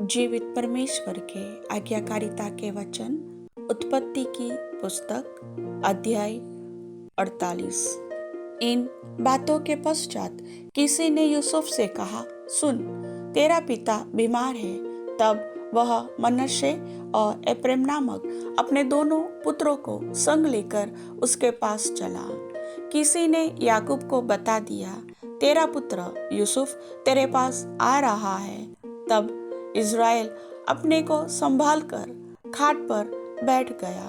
जीवित परमेश्वर के आज्ञाकारिता के वचन। उत्पत्ति की पुस्तक अध्याय 48। इन बातों के पश्चात किसी ने यूसुफ से कहा, सुन, तेरा पिता बीमार है। तब वह मनश्शे और एप्रैम नामक अपने दोनों पुत्रों को संग लेकर उसके पास चला। किसी ने याकूब को बता दिया, तेरा पुत्र यूसुफ तेरे पास आ रहा है। तब इज़राइल अपने को संभाल कर खाट पर बैठ गया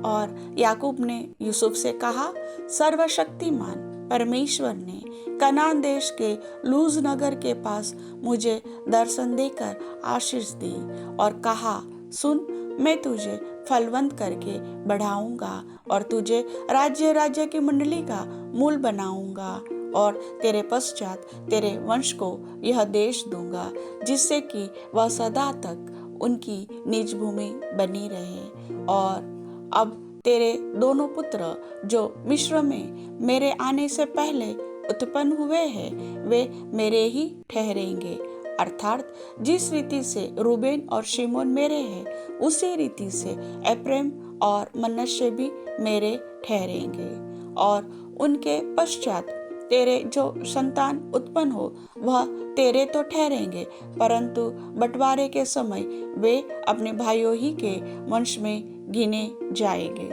और याकूब ने यूसुफ से कहा, सर्वशक्तिमान परमेश्वर ने कनान देश के लूज नगर के पास मुझे दर्शन देकर आशीष दी और कहा, सुन, मैं तुझे फलवंत करके बढ़ाऊंगा और तुझे राज्य राज्य की मंडली का मूल बनाऊंगा और तेरे पश्चात तेरे वंश को यह देश दूंगा, जिससे कि वह सदा तक उनकी निज भूमि बनी रहे। और अब तेरे दोनों पुत्र जो मिस्र में मेरे आने से पहले उत्पन्न हुए हैं, वे मेरे ही ठहरेंगे। अर्थात जिस रीति से रूबेन और शिमोन मेरे हैं, उसी रीति से एप्रैम और मनश्शे भी मेरे ठहरेंगे। और उनके पश्चात तेरे जो संतान उत्पन्न हो, वह तेरे तो ठहरेंगे, परंतु बंटवारे के समय वे अपने भाइयों ही के वंश में गिने जाएंगे।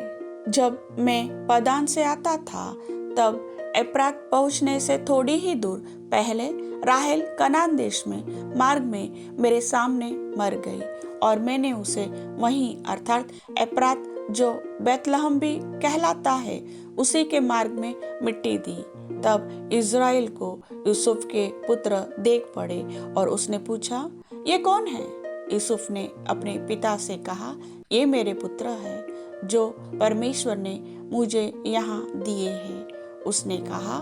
जब मैं पदान से आता था, तब एप्रात पहुंचने से थोड़ी ही दूर पहले राहेल कनान देश में मार्ग में मेरे सामने मर गई और मैंने उसे वहीं अर्थात एप्रात जो बैतलहम भी कहलाता है, उसी के मार्ग में मिट्टी दी। तब इज़राइल को यूसुफ के पुत्र देख पड़े और उसने पूछा, ये कौन है? यूसुफ ने अपने पिता से कहा, ये मेरे पुत्र है जो परमेश्वर ने मुझे यहाँ दिए हैं। उसने कहा,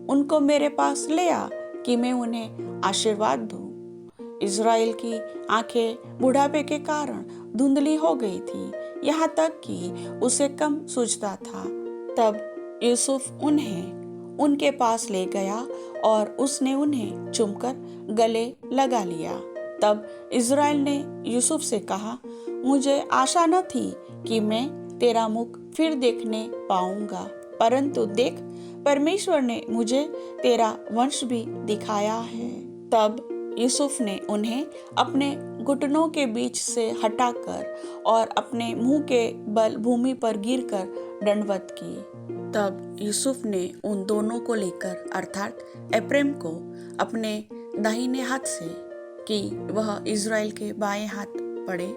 उनको मेरे पास ले आ कि मैं उन्हें आशीर्वाद दूं। इज़राइल की आंखें बुढ़ापे के कारण धुंधली हो गई थी, यहाँ तक कि उसे कम सूझता था। तब यूसुफ उन्हें उनके पास ले गया और उसने उन्हें चूमकर गले लगा लिया। तब इज़राइल ने यूसुफ से कहा, मुझे आशा न थी कि मैं तेरा मुख फिर देखने पाऊंगा, परंतु देख, परमेश्वर ने मुझे तेरा वंश भी दिखाया है। तब यूसुफ ने उन्हें अपने घुटनों के बीच से हटाकर और अपने मुंह के बल भूमि पर गिरकर दंडवत की। तब यूसुफ ने उन दोनों को लेकर अर्थात एप्रैम को अपने दाहिने हाथ से कि वह इज़राइल के बाएं हाथ पड़े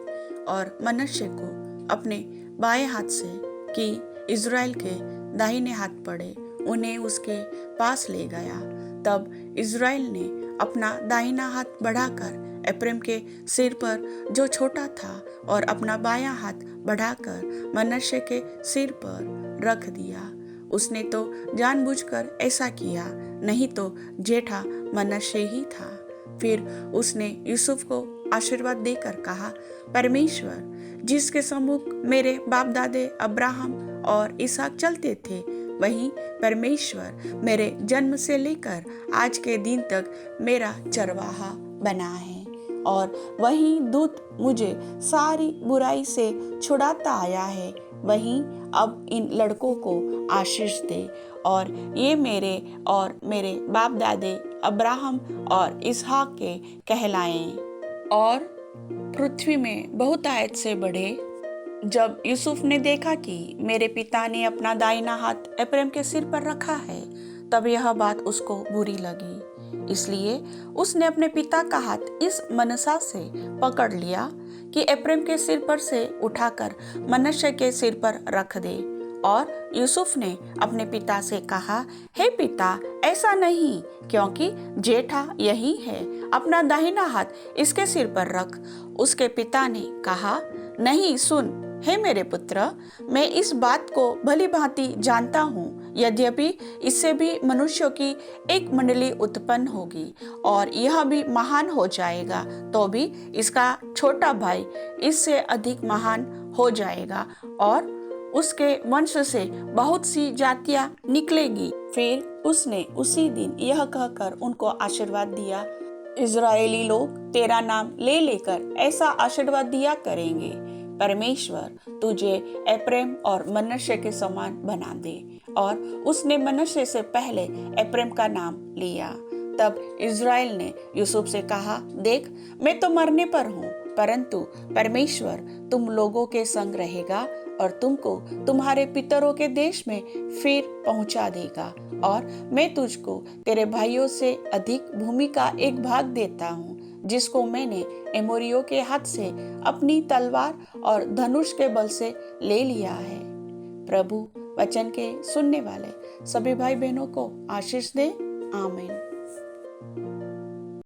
और मनश्शे को अपने बाएं हाथ से कि इज़राइल के दाहिने हाथ पड़े, उन्हें उसके पास ले गया। तब इज़राइल ने अपना दाहिना हाथ बढ़ाकर एप्रैम के सिर पर जो छोटा था और अपना बायां हाथ बढ़ाकर मनश्शे के सिर पर रख दिया। उसने तो जानबूझकर ऐसा किया, नहीं तो जेठा मनश्शे ही था। फिर उसने यूसुफ को आशीर्वाद देकर कहा, परमेश्वर जिसके सम्मुख मेरे बाप दादे अब्राहम और इसहाक चलते थे, वही परमेश्वर मेरे जन्म से लेकर आज के दिन तक मेरा चरवाहा बना है और वही दूत मुझे सारी बुराई से छुड़ाता आया है। वही अब इन लड़कों को आशीष दे और ये मेरे और मेरे बाप दादे अब्राहम और इसहाक के कहलाएं और पृथ्वी में बहुतायत से बढ़े। जब यूसुफ ने देखा कि मेरे पिता ने अपना दाहिना हाथ एप्रैम के सिर पर रखा है, तब यह बात उसको बुरी लगी। इसलिए उसने अपने पिता का हाथ इस मनसा से पकड़ लिया कि एप्रैम के सिर पर से उठाकर मनश्शे के सिर पर रख दे। और यूसुफ ने अपने पिता से कहा, हे पिता, ऐसा नहीं, क्योंकि जेठा यही है, अपना दाहिना हाथ इसके सिर पर रख। उसके पिता ने कहा, नहीं, सुन, हे मेरे पुत्र, मैं इस बात को भली भांति जानता हूँ, यद्यपि इससे भी मनुष्यों की एक मंडली उत्पन्न होगी और यह भी महान हो जाएगा, तो भी इसका छोटा भाई इससे अधिक महान हो जाएगा और उसके वंश से बहुत सी जातियां निकलेगी। फिर उसने उसी दिन यह कहकर उनको आशीर्वाद दिया। इजरायली लोग तेरा नाम ले लेकर ऐसा आशीर्वाद दिया करेंगे, परमेश्वर तुझे एप्रैम और मनश्शे के समान बना दे। और उसने मनश्शे से पहले एप्रैम का नाम लिया। तब इज़राइल ने यूसुफ से कहा, देख, मैं तो मरने पर हूँ, परंतु परमेश्वर तुम लोगों के संग रहेगा और तुमको तुम्हारे पितरों के देश में फिर पहुंचा देगा। और मैं तुझको तेरे भाइयों से अधिक भूमि का एक भाग देता हूँ, जिसको मैंने एमोरियों के हाथ से अपनी तलवार और धनुष के बल से ले लिया है। प्रभु वचन के सुनने वाले सभी भाई बहनों को आशीष दे। आमीन।